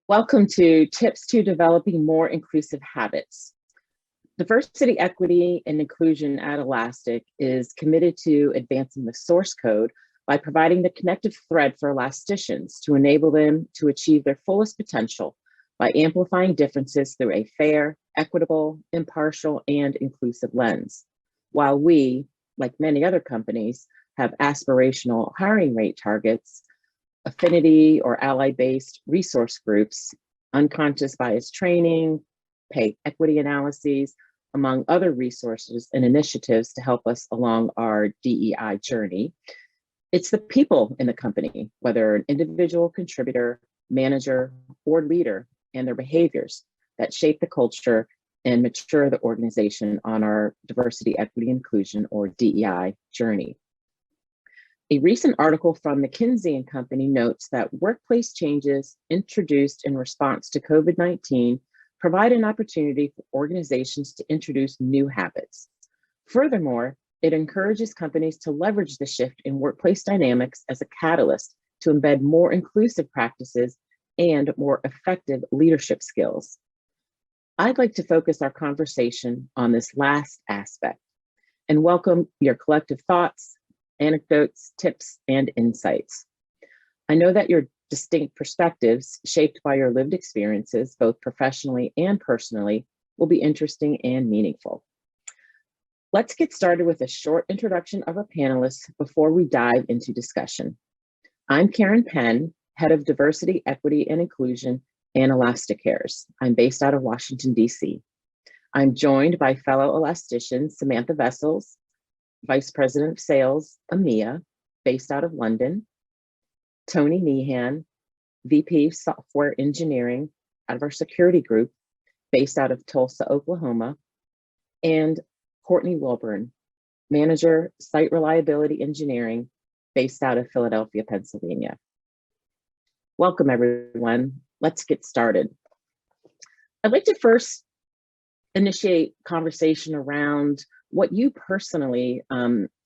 Welcome to Tips to Developing More Inclusive Habits. Diversity, equity, and inclusion at Elastic is committed to advancing the source code by providing the connective thread for elasticians to enable them to achieve their fullest potential by amplifying differences through a fair, equitable, impartial, and inclusive lens. While we, like many other companies, have aspirational hiring rate targets, affinity or ally-based resource groups, unconscious bias training, pay equity analyses, among other resources and initiatives to help us along our DEI journey. It's the people in the company, whether an individual contributor, manager, or leader, and their behaviors that shape the culture and mature the organization on our diversity, equity, inclusion, or DEI journey. A recent article from McKinsey and Company notes that workplace changes introduced in response to COVID-19 provide an opportunity for organizations to introduce new habits. Furthermore, it encourages companies to leverage the shift in workplace dynamics as a catalyst to embed more inclusive practices and more effective leadership skills. I'd like to focus our conversation on this last aspect and welcome your collective thoughts, anecdotes, tips, and insights. I know that your distinct perspectives, shaped by your lived experiences, both professionally and personally, will be interesting and meaningful. Let's get started with a short introduction of our panelists before we dive into discussion. I'm Karen Penn, Head of Diversity, Equity, and Inclusion and Elasticares. I'm based out of Washington, D.C. I'm joined by fellow elasticians, Samantha Wessels, Vice President of Sales, EMEA, based out of London, Tony Meehan, VP of Software Engineering out of our security group, based out of Tulsa, Oklahoma, and Courtney Wilburn, Manager, Site Reliability Engineering, based out of Philadelphia, Pennsylvania. Welcome, everyone. Let's get started. I'd like to first initiate conversation around what you personally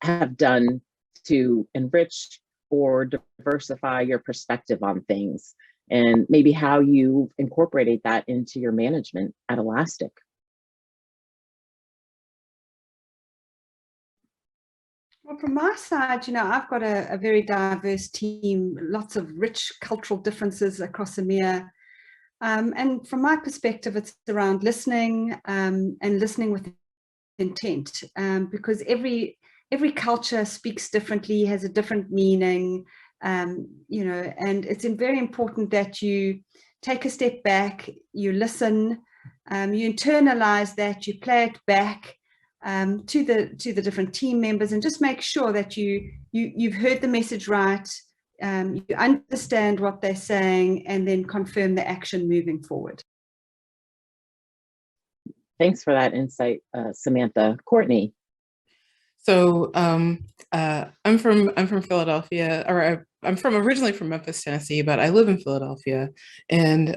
have done to enrich or diversify your perspective on things, and maybe how you incorporated that into your management at Elastic. Well, from my side, I've got a very diverse team, lots of rich cultural differences across EMEA. And from my perspective, it's around listening and listening with intent, because every culture speaks differently, has a different meaning, and it's very important that you take a step back, you listen, you internalize that, you play it back to the different team members, and just make sure that you've heard the message right, you understand what they're saying, and then confirm the action moving forward. Thanks for that insight, Samantha. Courtney. So I'm from Philadelphia, or I'm originally from Memphis, Tennessee, but I live in Philadelphia. And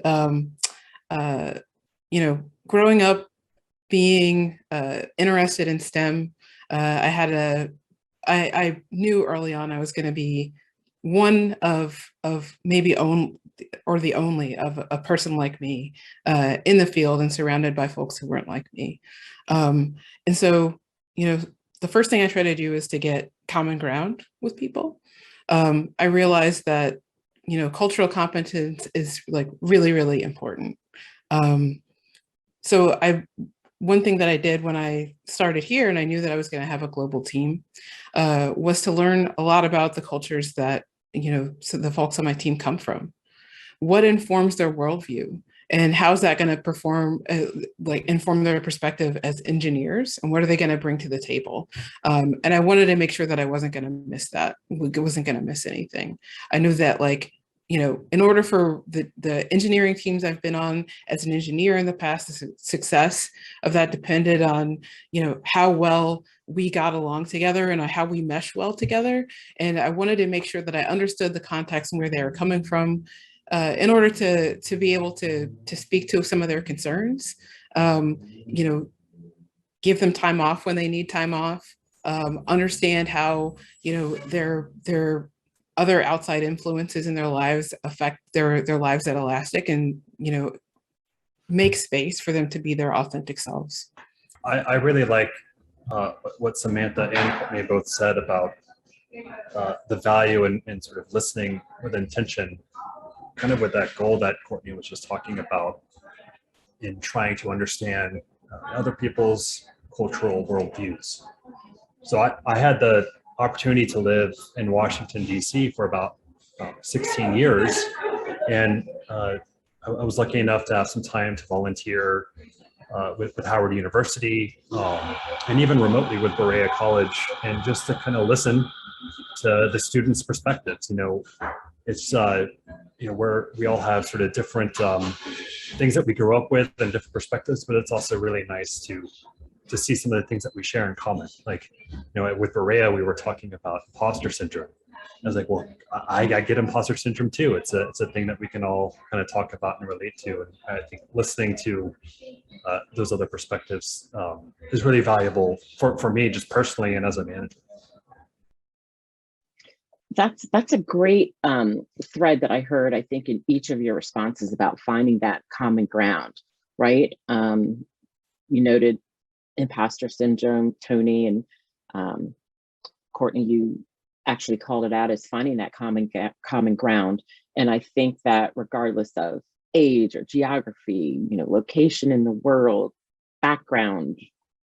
growing up being interested in STEM, I knew early on I was going to be one of maybe the only of a person like me in the field and surrounded by folks who weren't like me. And so, the first thing I try to do is to get common ground with people. I realized that, cultural competence is like really, really important. So one thing that I did when I started here, and I knew that I was going to have a global team, was to learn a lot about the cultures that, so the folks on my team come from. What informs their worldview, and how's that going to inform their perspective as engineers, and what are they going to bring to the table? And I wanted to make sure that I wasn't going to miss that. I wasn't going to miss anything. I knew that, in order for the engineering teams I've been on as an engineer in the past, the success of that depended on, how well we got along together and how we mesh well together. And I wanted to make sure that I understood the context and where they were coming from, in order to be able to speak to some of their concerns, give them time off when they need time off, understand how, their other outside influences in their lives affect their lives at Elastic, and, you know, make space for them to be their authentic selves. I really like what Samantha and Courtney both said about the value in sort of listening with intention, kind of with that goal that Courtney was just talking about, in trying to understand other people's cultural worldviews. So I had the opportunity to live in Washington, D.C. for about 16 years. And I was lucky enough to have some time to volunteer with Howard University, and even remotely with Berea College, and just to kind of listen to the students' perspectives. You know, it's you know, we all have sort of different things that we grew up with and different perspectives, but it's also really nice to see some of the things that we share in common. Like, you know, with Berea, we were talking about imposter syndrome. I was like, well, I get imposter syndrome too. It's a thing that we can all kind of talk about and relate to. And I think listening to those other perspectives is really valuable for me, just personally and as a manager. That's a great thread that I heard, I think, in each of your responses about finding that common ground, right? You noted imposter syndrome, Tony, and Courtney, you actually called it out as finding that common ground. And I think that regardless of age or geography, you know, location in the world, background,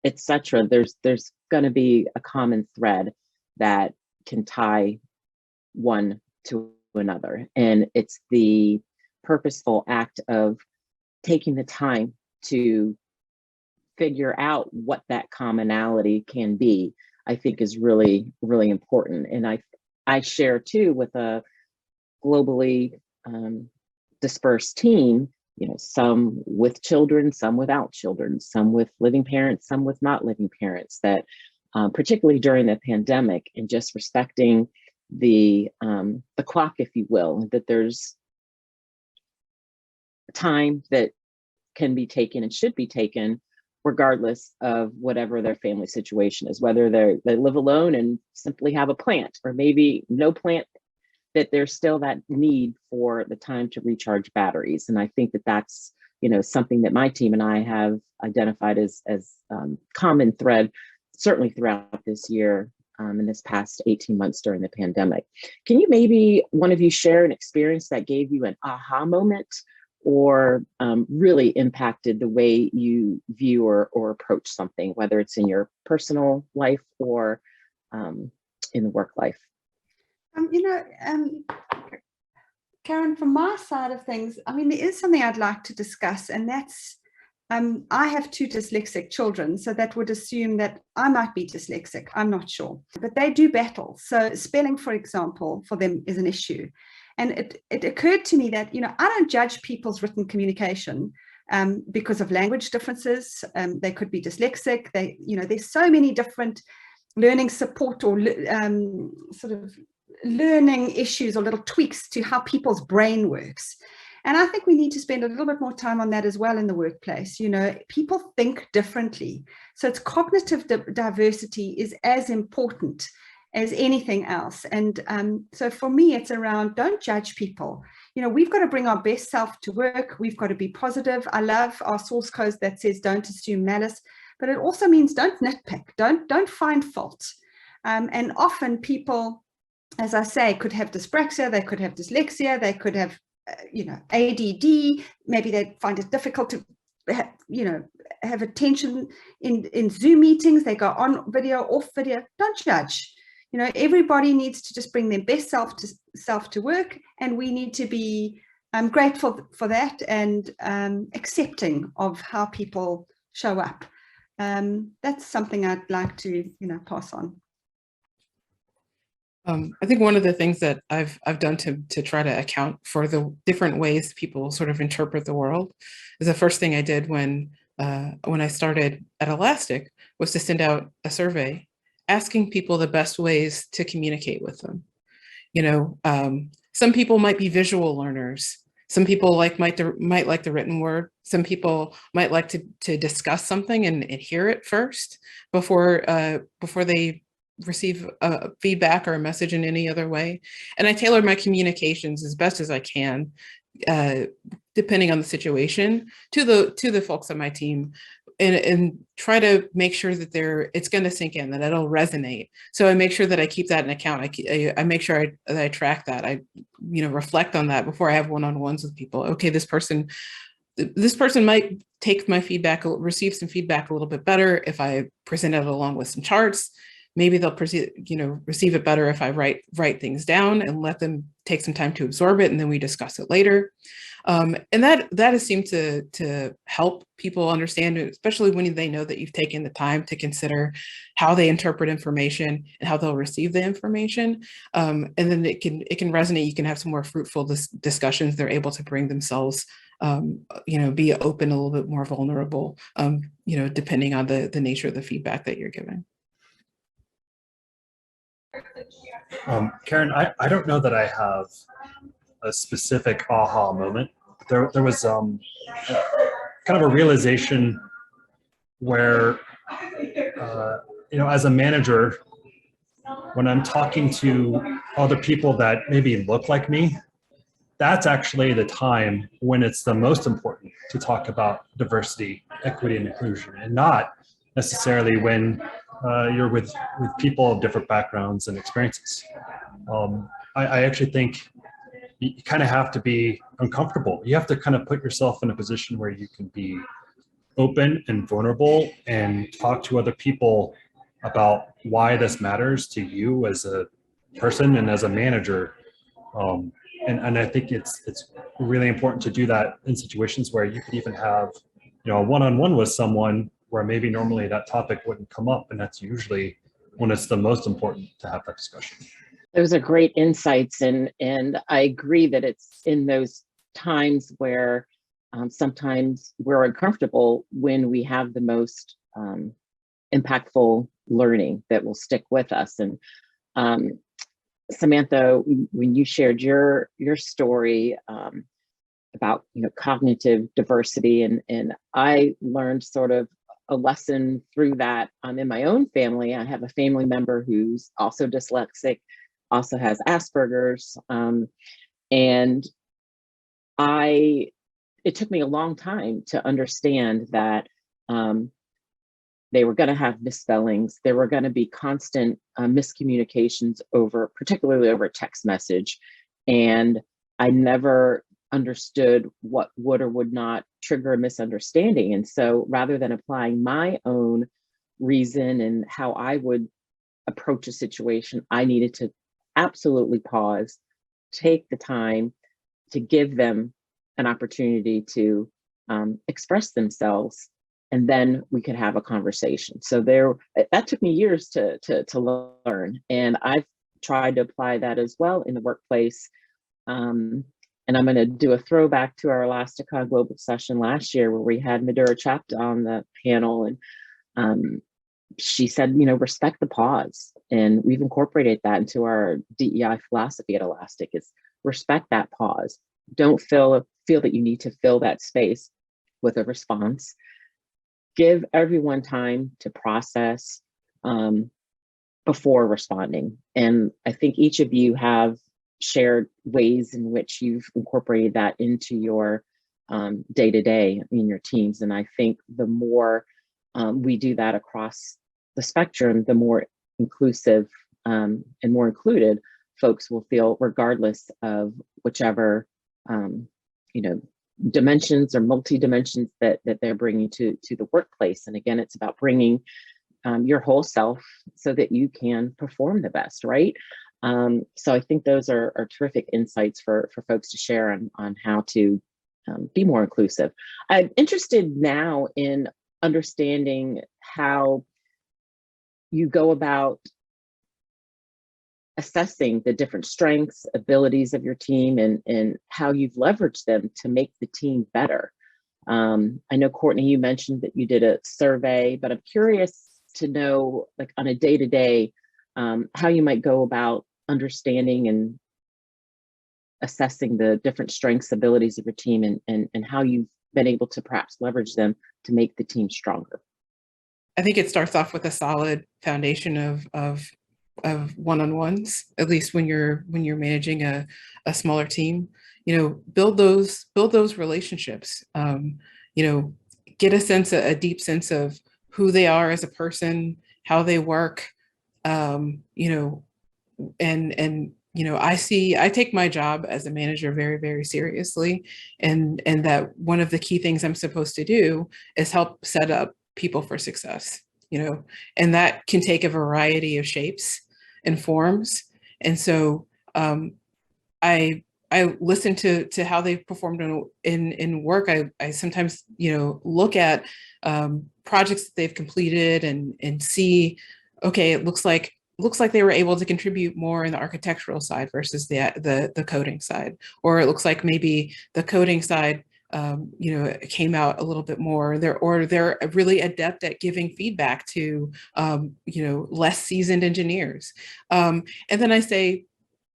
etc., there's going to be a common thread that can tie one to another. And it's the purposeful act of taking the time to figure out what that commonality can be, I think, is really, really important. And I share too with a globally dispersed team, you know, some with children, some without children, some with living parents, some with not living parents, that particularly during the pandemic, and just respecting the clock, if you will, that there's time that can be taken and should be taken regardless of whatever their family situation is, whether they live alone and simply have a plant, or maybe no plant, that there's still that need for the time to recharge batteries. And I think that that's, you know, something that my team and I have identified as common thread, certainly throughout this year, in this past 18 months during the pandemic. Can you maybe, one of you, share an experience that gave you an aha moment, or really impacted the way you view or approach something, whether it's in your personal life or in the work life? You know, Karen, from my side of things, I mean, there is something I'd like to discuss, and that's, I have 2 dyslexic children, so that would assume that I might be dyslexic. I'm not sure, but they do battle. So spelling, for example, for them is an issue. And it occurred to me that, you know, I don't judge people's written communication because of language differences. They could be dyslexic. You know, there's so many different learning support or sort of learning issues or little tweaks to how people's brain works. And I think we need to spend a little bit more time on that as well in the workplace. You know, people think differently. So it's cognitive diversity is as important as anything else. And so for me, it's around, don't judge people. You know, we've got to bring our best self to work. We've got to be positive. I love our source code that says, don't assume malice, but it also means don't nitpick, don't find fault. And often people, as I say, could have dyspraxia, they could have dyslexia, they could have, you know, ADD, maybe they find it difficult to, you know, have attention in Zoom meetings, they go on video, off video. Don't judge. You know, everybody needs to just bring their best self to work, and we need to be grateful for that and accepting of how people show up. That's something I'd like to, you know, pass on. I think one of the things that I've done to try to account for the different ways people sort of interpret the world is the first thing I did when I started at Elastic was to send out a survey asking people the best ways to communicate with them. You know, some people might be visual learners. Some people might like the written word. Some people might like to discuss something and hear it first before they receive feedback or a message in any other way. And I tailor my communications as best as I can, depending on the situation, to the folks on my team, and try to make sure that it's going to sink in, that it'll resonate. So I make sure that I keep that in account. I make sure that I track that. I reflect on that before I have one-on-ones with people. Okay, this person might take my feedback, receive some feedback a little bit better if I present it along with some charts. Maybe they'll receive it better if I write things down and let them take some time to absorb it, and then we discuss it later. And that has seemed to help people understand, especially when they know that you've taken the time to consider how they interpret information and how they'll receive the information. And then it can resonate. You can have some more fruitful discussions. They're able to bring themselves, be open, a little bit more vulnerable, depending on the nature of the feedback that you're giving. Karen, I don't know that I have a specific aha moment. There was kind of a realization where, as a manager, when I'm talking to other people that maybe look like me, that's actually the time when it's the most important to talk about diversity, equity, and inclusion, and not necessarily when you're with people of different backgrounds and experiences. I actually think you kind of have to be uncomfortable. You have to kind of put yourself in a position where you can be open and vulnerable and talk to other people about why this matters to you as a person and as a manager. And I think it's really important to do that in situations where you could even have, a one-on-one with someone where maybe normally that topic wouldn't come up, and that's usually when it's the most important to have that discussion. Those are great insights, and I agree that it's in those times where sometimes we're uncomfortable when we have the most impactful learning that will stick with us. And Samantha, when you shared your story about cognitive diversity, and I learned sort of a lesson through that in my own family. I have a family member who's also dyslexic, also has Asperger's, and it took me a long time to understand that they were going to have misspellings. There were going to be constant miscommunications particularly over text message. And I never understood what would or would not trigger a misunderstanding. And so rather than applying my own reason and how I would approach a situation, I needed to absolutely pause, take the time to give them an opportunity to express themselves, and then we could have a conversation. So that took me years to learn, and I've tried to apply that as well in the workplace. And I'm going to do a throwback to our Elasticon Global session last year, where we had Moderator Chapped on the panel, and she said, respect the pause, and we've incorporated that into our DEI philosophy at Elastic. Is respect that pause. Don't feel that you need to fill that space with a response. Give everyone time to process before responding. And I think each of you have shared ways in which you've incorporated that into your day-to-day in your teams. And I think the more we do that across the spectrum, the more inclusive and more included folks will feel, regardless of whichever dimensions or multi-dimensions that they're bringing to the workplace. And again, it's about bringing your whole self so that you can perform the best, right? So I think those are terrific insights for folks to share on how to be more inclusive. I'm interested now in understanding how you go about assessing the different strengths, abilities of your team, and how you've leveraged them to make the team better. I know, Courtney, you mentioned that you did a survey, but I'm curious to know, like on a day-to-day, how you might go about understanding and assessing the different strengths, abilities of your team, and how you've been able to perhaps leverage them to make the team stronger. I think it starts off with a solid foundation of one-on-ones, at least when you're managing a smaller team. You know, build those relationships. You know, get a deep sense of who they are as a person, how they work. You know, and you know, I take my job as a manager very, very seriously, and that one of the key things I'm supposed to do is help set up people for success. You know, and that can take a variety of shapes and forms. And so I listen to how they've performed in work. I sometimes, you know, look at projects that they've completed and see, okay, it looks like they were able to contribute more in the architectural side versus the coding side, or it looks like maybe the coding side, you know, came out a little bit more. They're really adept at giving feedback to, you know, less seasoned engineers. And then I say,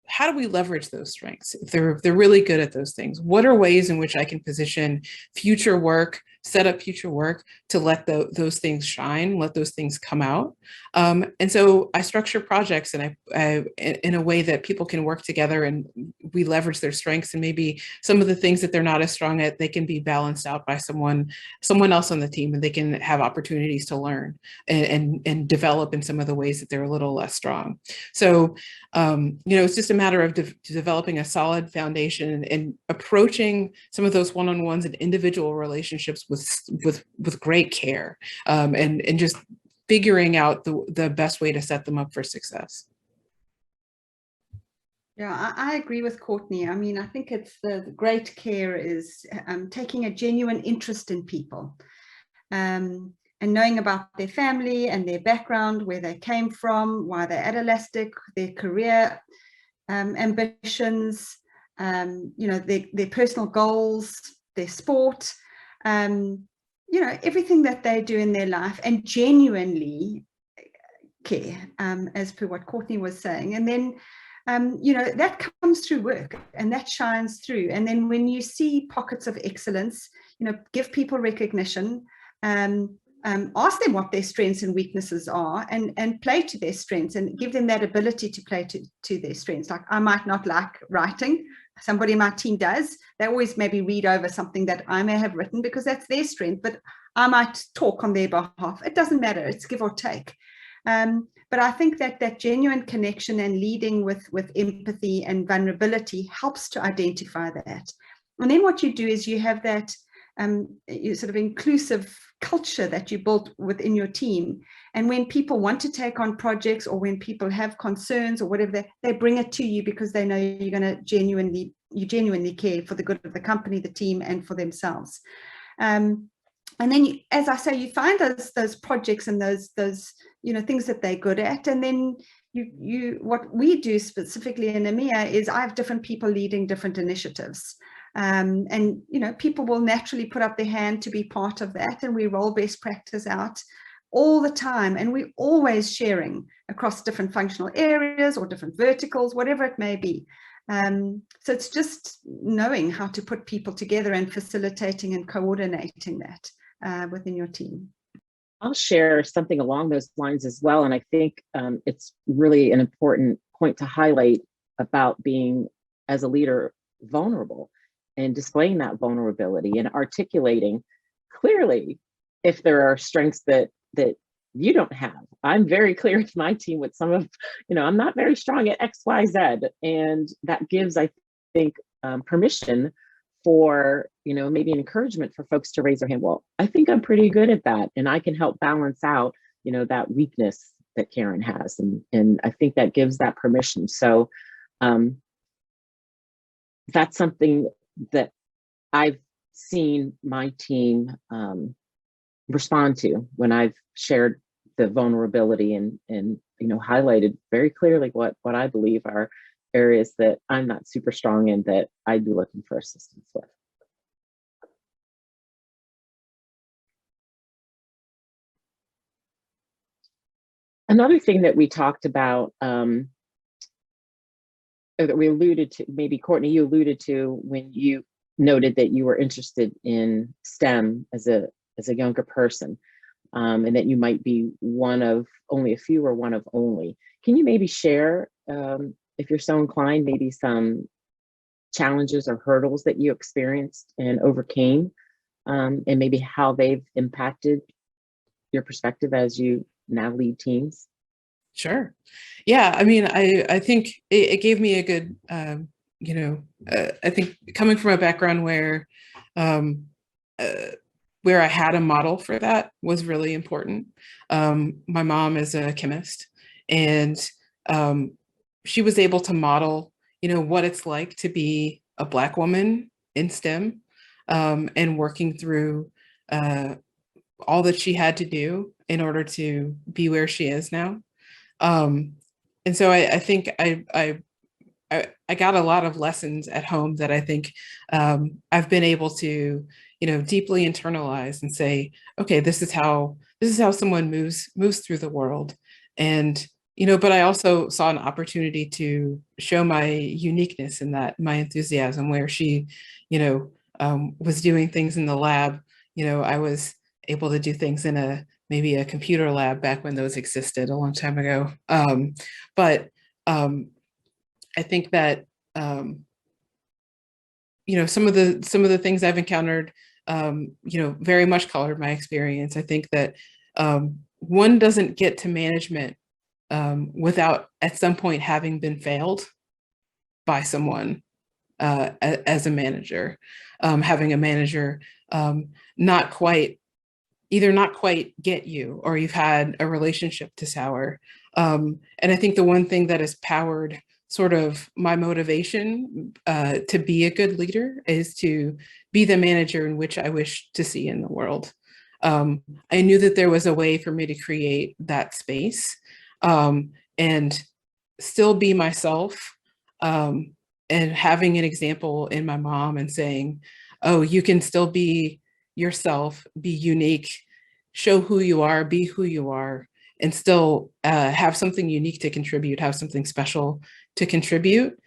how do we leverage those strengths? If they're really good at those things, what are ways in which I can position future work, set up future work to let those things shine, let those things come out? And so I structure projects and I in a way that people can work together and we leverage their strengths, and maybe some of the things that they're not as strong at, they can be balanced out by someone else on the team, and they can have opportunities to learn and develop in some of the ways that they're a little less strong. So, you know, it's just a matter of developing a solid foundation and approaching some of those one-on-ones and individual relationships with great care, and just figuring out the best way to set them up for success. Yeah, I agree with Courtney. I mean, I think it's the great care is taking a genuine interest in people, and knowing about their family and their background, where they came from, why they're at Elastic, their career ambitions, you know, their personal goals, their sport, you know, everything that they do in their life, and genuinely care, as per what Courtney was saying. And then, you know, that comes through work and that shines through. And then when you see pockets of excellence, you know, give people recognition, ask them what their strengths and weaknesses are, and play to their strengths, and give them that ability to play to their strengths. Like, I might not like writing, somebody in my team does. They always maybe read over something that I may have written because that's their strength, but I might talk on their behalf. It doesn't matter, it's give or take. But I think that genuine connection and leading with empathy and vulnerability helps to identify that. And then what you do is you have that you sort of inclusive culture that you built within your team. And when people want to take on projects, or when people have concerns or whatever, they bring it to you because they know you're going to genuinely care for the good of the company, the team, and for themselves. And then, as I say, you find those projects and those you know, things that they're good at, and then what we do specifically in EMEA is I have different people leading different initiatives. And, you know, people will naturally put up their hand to be part of that, and we roll best practice out all the time, and we're always sharing across different functional areas or different verticals, whatever it may be. So it's just knowing how to put people together and facilitating and coordinating that within your team. I'll share something along those lines as well, and I think it's really an important point to highlight about being, as a leader, vulnerable, and displaying that vulnerability and articulating clearly if there are strengths that you don't have. I'm very clear with my team with some of, you know, I'm not very strong at X, Y, Z, and that gives, I think, permission for, you know, maybe an encouragement for folks to raise their hand. Well, I think I'm pretty good at that, and I can help balance out, you know, that weakness that Karen has, and I think that gives that permission. So that's something that I've seen my team respond to when I've shared the vulnerability and you know, highlighted very clearly what I believe are areas that I'm not super strong in that I'd be looking for assistance with. Another thing that we talked about, that we alluded to, maybe Courtney, you alluded to when you noted that you were interested in STEM as a younger person, and that you might be one of only a few or one of only. Can you maybe share, if you're so inclined, maybe some challenges or hurdles that you experienced and overcame, and maybe how they've impacted your perspective as you now lead teams? Sure. Yeah. I mean, I think it gave me a good, I think coming from a background um, where I had a model for that was really important. My mom is a chemist, and she was able to model, what it's like to be a Black woman in STEM, and working through all that she had to do in order to be where she is now. And so I think I got a lot of lessons at home that I think I've been able to, deeply internalize and say, okay, this is how someone moves through the world. And, but I also saw an opportunity to show my uniqueness in that, my enthusiasm, where she, was doing things in the lab. I was able to do things in maybe a computer lab back when those existed a long time ago. But I think that some of the things I've encountered, very much colored my experience. I think that one doesn't get to management without at some point having been failed by someone as a manager, having a manager not quite get you, or you've had a relationship to sour. And I think the one thing that has powered sort of my motivation to be a good leader is to be the manager in which I wish to see in the world. I knew that there was a way for me to create that space and still be myself, and having an example in my mom and saying, oh, you can still be yourself, be unique, show who you are, be who you are, and still have something unique to contribute, have something special to contribute,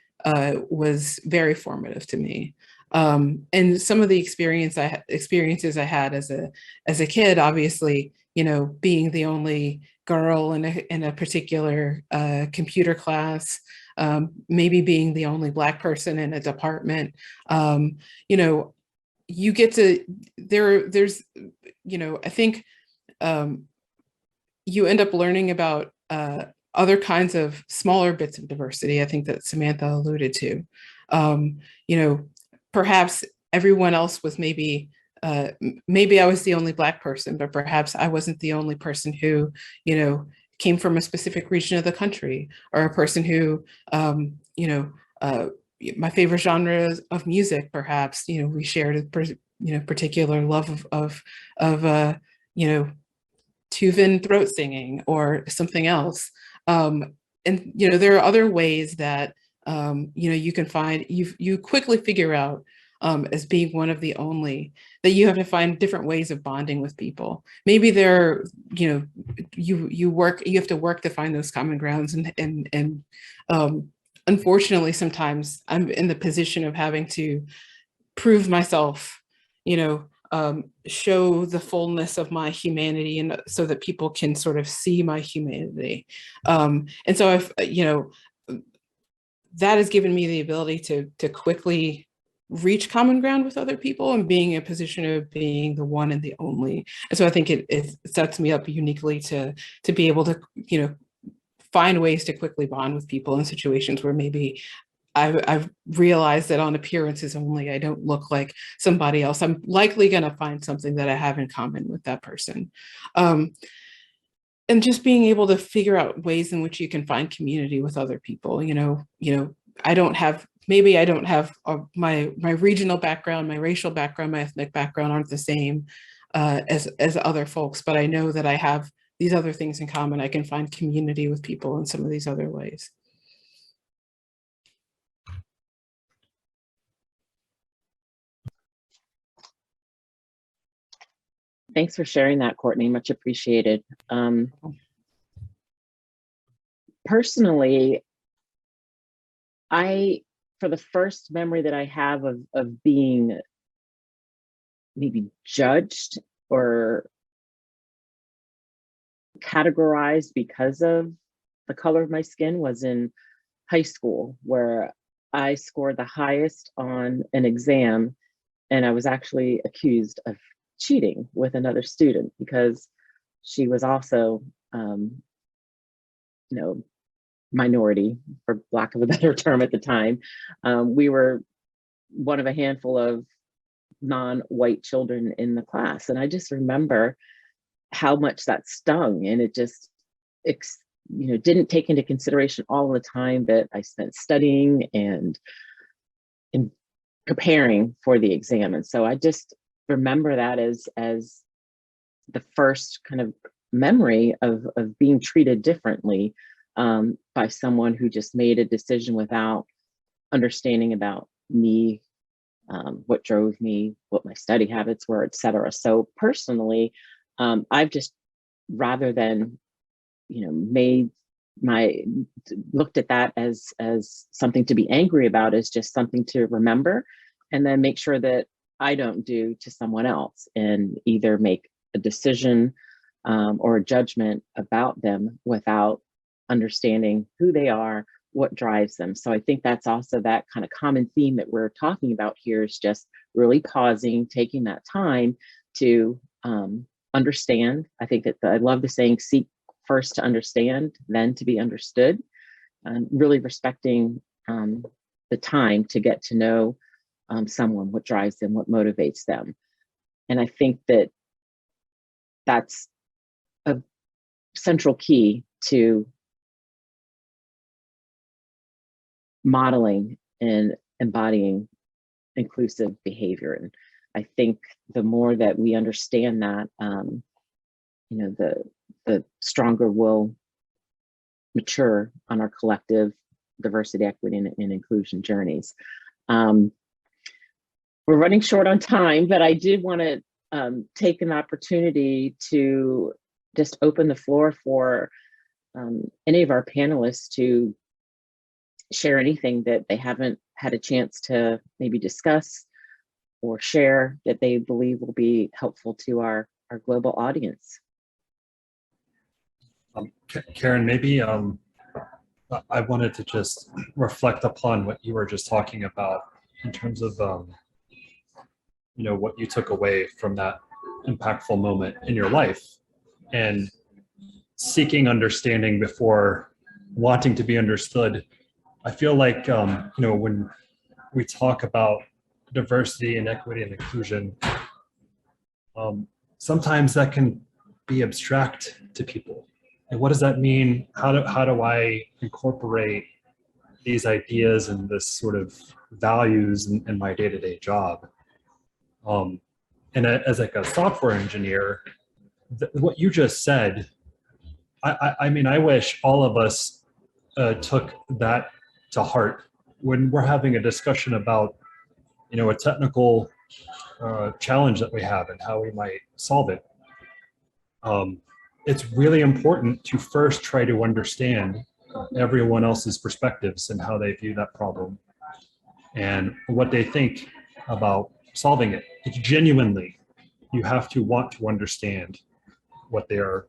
was very formative to me. And some of the experiences I had as a kid, obviously, being the only girl in a particular computer class, maybe being the only Black person in a department, you get to there's I think you end up learning about other kinds of smaller bits of diversity. I think that Samantha alluded to. Perhaps everyone else was maybe I was the only Black person, but perhaps I wasn't the only person who came from a specific region of the country, or a person who my favorite genre of music, perhaps, we shared a particular love of Tuvan throat singing or something else. And, there are other ways that, you can find, you quickly figure out as being one of the only, that you have to find different ways of bonding with people. Maybe there, you have to work to find those common grounds, and unfortunately, sometimes I'm in the position of having to prove myself, show the fullness of my humanity, and so that people can sort of see my humanity. And so I've, that has given me the ability to quickly reach common ground with other people, and being in a position of being the one and the only. And so I think it sets me up uniquely to be able to, find ways to quickly bond with people in situations where maybe I've realized that on appearances only, I don't look like somebody else. I'm likely going to find something that I have in common with that person. And just being able to figure out ways in which you can find community with other people. I don't have my regional background, my racial background, my ethnic background aren't the same as other folks, but I know that I have these other things in common. I can find community with people in some of these other ways. Thanks for sharing that, Courtney. Much appreciated. Personally, for the first memory that I have of being maybe judged or categorized because of the color of my skin was in high school, where I scored the highest on an exam, and I was actually accused of cheating with another student because she was also, minority, for lack of a better term at the time. We were one of a handful of non-white children in the class. And I just remember how much that stung. And it just, didn't take into consideration all the time that I spent studying and in preparing for the exam. And so I just remember that as the first kind of memory of being treated differently by someone who just made a decision without understanding about me, what drove me, what my study habits were, et cetera. So personally, I've just, rather than, looked at that as something to be angry about, as just something to remember, and then make sure that I don't do to someone else, and either make a decision or a judgment about them without understanding who they are, what drives them. So I think that's also that kind of common theme that we're talking about here, is just really pausing, taking that time to understand. I think that I love the saying, seek first to understand, then to be understood, and really respecting the time to get to know someone, what drives them, what motivates them. And I think that that's a central key to modeling and embodying inclusive behavior. And I think the more that we understand that, the stronger we'll mature on our collective diversity, equity, and inclusion journeys. We're running short on time, but I did want to take an opportunity to just open the floor for any of our panelists to share anything that they haven't had a chance to maybe discuss or share that they believe will be helpful to our global audience. Karen, maybe I wanted to just reflect upon what you were just talking about in terms of what you took away from that impactful moment in your life, and seeking understanding before wanting to be understood. I feel like when we talk about diversity and equity and inclusion, sometimes that can be abstract to people. And what does that mean? How do I incorporate these ideas and this sort of values in my day-to-day job? And as like a software engineer, what you just said, I mean, I wish all of us took that to heart when we're having a discussion about, a technical challenge that we have and how we might solve it. It's really important to first try to understand everyone else's perspectives and how they view that problem and what they think about solving it. It's genuinely, you have to want to understand what they are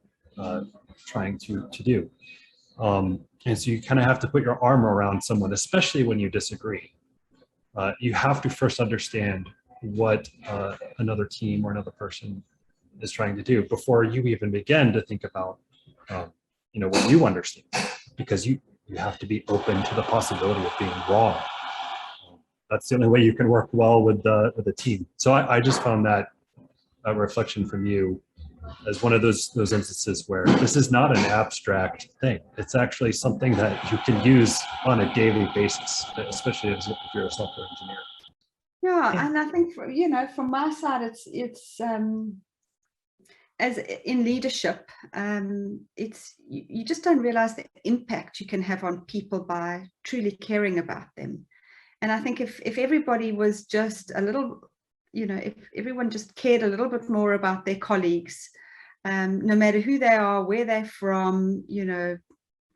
trying to do. And so you kind of have to put your arm around someone, especially when you disagree. You have to first understand what another team or another person is trying to do before you even begin to think about what you understand, because you have to be open to the possibility of being wrong. That's the only way you can work well with the team. So I just found that a reflection from you as one of those instances where this is not an abstract thing. It's actually something that you can use on a daily basis, especially if you're a software engineer. Yeah, and I think from my side, it's as in leadership, it's you just don't realize the impact you can have on people by truly caring about them. And I think if everybody was just a little, if everyone just cared a little bit more about their colleagues, no matter who they are, where they're from,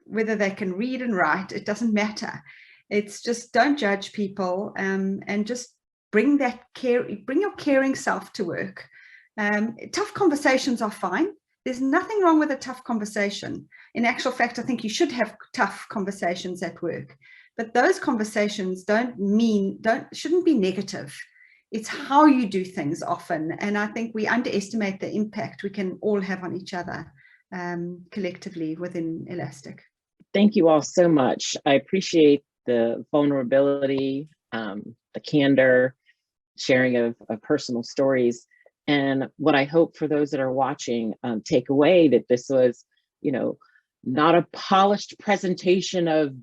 whether they can read and write, it doesn't matter. It's just don't judge people, and just bring your caring self to work. Tough conversations are fine. There's nothing wrong with a tough conversation, In actual fact, I think you should have tough conversations at work, but those conversations shouldn't be negative. It's how you do things often. And I think we underestimate the impact we can all have on each other collectively within Elastic. Thank you all so much. I appreciate the vulnerability, the candor, sharing of personal stories. And what I hope for those that are watching take away that this was, not a polished presentation of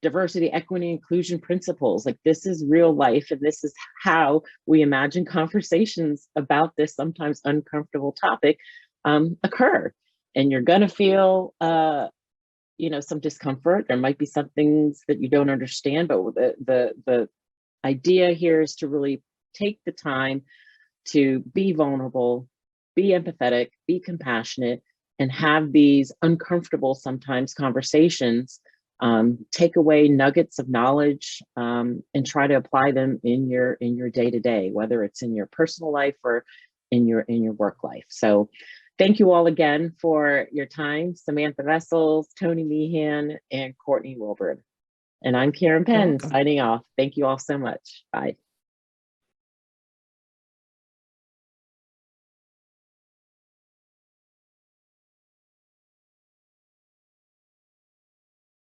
diversity, equity, inclusion principles. Like, this is real life, and this is how we imagine conversations about this sometimes uncomfortable topic occur. And you're gonna feel some discomfort. There might be some things that you don't understand, but the idea here is to really take the time to be vulnerable, be empathetic, be compassionate, and have these uncomfortable sometimes conversations. Take away nuggets of knowledge and try to apply them in your day-to-day, whether it's in your personal life or in your work life. So thank you all again for your time. Samantha Wessels, Tony Meehan, and Courtney Wilburn. And I'm Karen Penn signing off. Thank you all so much. Bye.